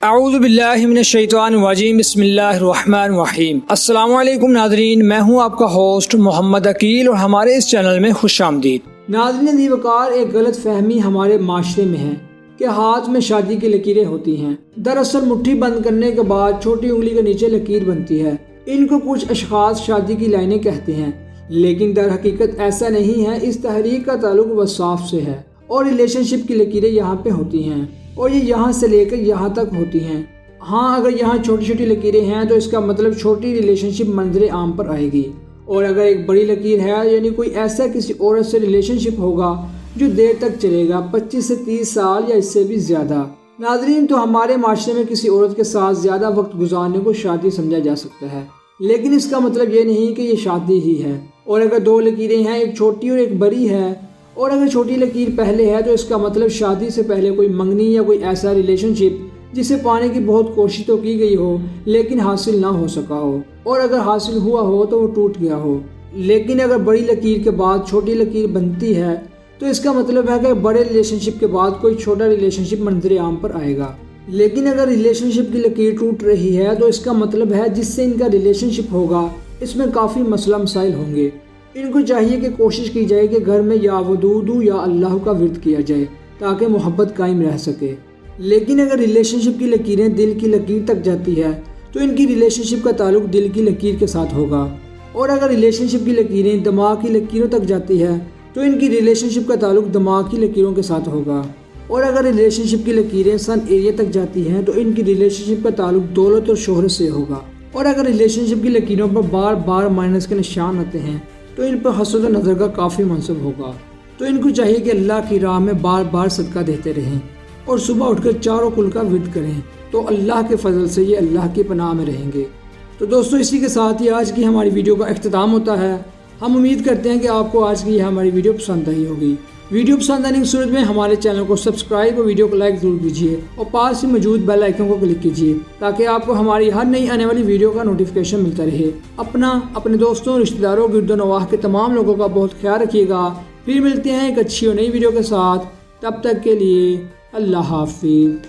اعوذ باللہ من الشیطان الرجیم بسم اللہ الرحمن الرحیم۔ السلام علیکم ناظرین، میں ہوں آپ کا ہوسٹ محمد عقیل اور ہمارے اس چینل میں خوش آمدید۔ ناظرین ذی وقار، ایک غلط فہمی ہمارے معاشرے میں ہے کہ ہاتھ میں شادی کی لکیریں ہوتی ہیں۔ دراصل مٹھی بند کرنے کے بعد چھوٹی انگلی کے نیچے لکیر بنتی ہے۔ ان کو کچھ اشخاص شادی کی لائنیں کہتے ہیں، لیکن در حقیقت ایسا نہیں ہے۔ اس تحریک کا تعلق وصاف سے ہے اور ریلیشن شپ کی لکیریں یہاں پہ ہوتی ہیں اور یہ یہاں سے لے کر یہاں تک ہوتی ہیں۔ ہاں، اگر یہاں چھوٹی چھوٹی لکیریں ہیں تو اس کا مطلب چھوٹی ریلیشن شپ منظر عام پر آئے گی، اور اگر ایک بڑی لکیر ہے یعنی کوئی ایسا کسی عورت سے ریلیشن شپ ہوگا جو دیر تک چلے گا، 25 سے 30 سال یا اس سے بھی زیادہ۔ ناظرین، تو ہمارے معاشرے میں کسی عورت کے ساتھ زیادہ وقت گزارنے کو شادی سمجھا جا سکتا ہے، لیکن اس کا مطلب یہ نہیں کہ یہ شادی ہی ہے۔ اور اگر دو لکیریں ہیں، ایک چھوٹی اور ایک بڑی ہے، اور اگر چھوٹی لکیر پہلے ہے تو اس کا مطلب شادی سے پہلے کوئی منگنی یا کوئی ایسا ریلیشن شپ جسے پانے کی بہت کوشش تو کی گئی ہو لیکن حاصل نہ ہو سکا ہو، اور اگر حاصل ہوا ہو تو وہ ٹوٹ گیا ہو۔ لیکن اگر بڑی لکیر کے بعد چھوٹی لکیر بنتی ہے تو اس کا مطلب ہے کہ بڑے ریلیشن شپ کے بعد کوئی چھوٹا ریلیشن شپ منظر عام پر آئے گا۔ لیکن اگر ریلیشن شپ کی لکیر ٹوٹ رہی ہے تو اس کا مطلب ہے جس سے ان کا ریلیشن شپ ہوگا اس میں کافی مسئلہ مسائل ہوں گے۔ ان کو چاہیے کہ کوشش کی جائے کہ گھر میں یا ودود یا اللہ کا ورد کیا جائے تاکہ محبت قائم رہ سکے۔ لیکن اگر ریلیشن شپ کی لکیریں دل کی لکیر تک جاتی ہے تو ان کی ریلیشن شپ کا تعلق دل کی لکیر کے ساتھ ہوگا، اور اگر ریلیشن شپ کی لکیریں دماغ کی لکیروں تک جاتی ہے تو ان کی ریلیشن شپ کا تعلق دماغ کی لکیروں کے ساتھ ہوگا، اور اگر ریلیشن شپ کی لکیریں سن ایریا تک جاتی ہیں تو ان کی ریلیشن شپ کا تعلق دولت اور شہرت سے ہوگا، اور اگر ریلیشن شپ کی لکیروں پر بار بار مائنس کے نشان آتے ہیں تو ان پر حسد و نظر کا کافی منصب ہوگا۔ تو ان کو چاہیے کہ اللہ کی راہ میں بار بار صدقہ دیتے رہیں اور صبح اٹھ کر چاروں کل کا ورد کریں، تو اللہ کے فضل سے یہ اللہ کی پناہ میں رہیں گے۔ تو دوستو، اسی کے ساتھ ہی آج کی ہماری ویڈیو کا اختتام ہوتا ہے۔ ہم امید کرتے ہیں کہ آپ کو آج کی یہ ہماری ویڈیو پسند آئی ہوگی۔ ویڈیو پسند آنے کی صورت میں ہمارے چینل کو سبسکرائب اور ویڈیو کو لائک ضرور کیجیے، اور پاس ہی موجود بیل آئیکن کو کلک کیجیے تاکہ آپ کو ہماری ہر نئی آنے والی ویڈیو کا نوٹیفیکیشن ملتا رہے۔ اپنے دوستوں، رشتہ داروں، گرد و نواح کے تمام لوگوں کا بہت خیال رکھیے گا۔ پھر ملتے ہیں ایک اچھی اور نئی ویڈیو کے ساتھ، تب تک کے لیے اللہ حافظ۔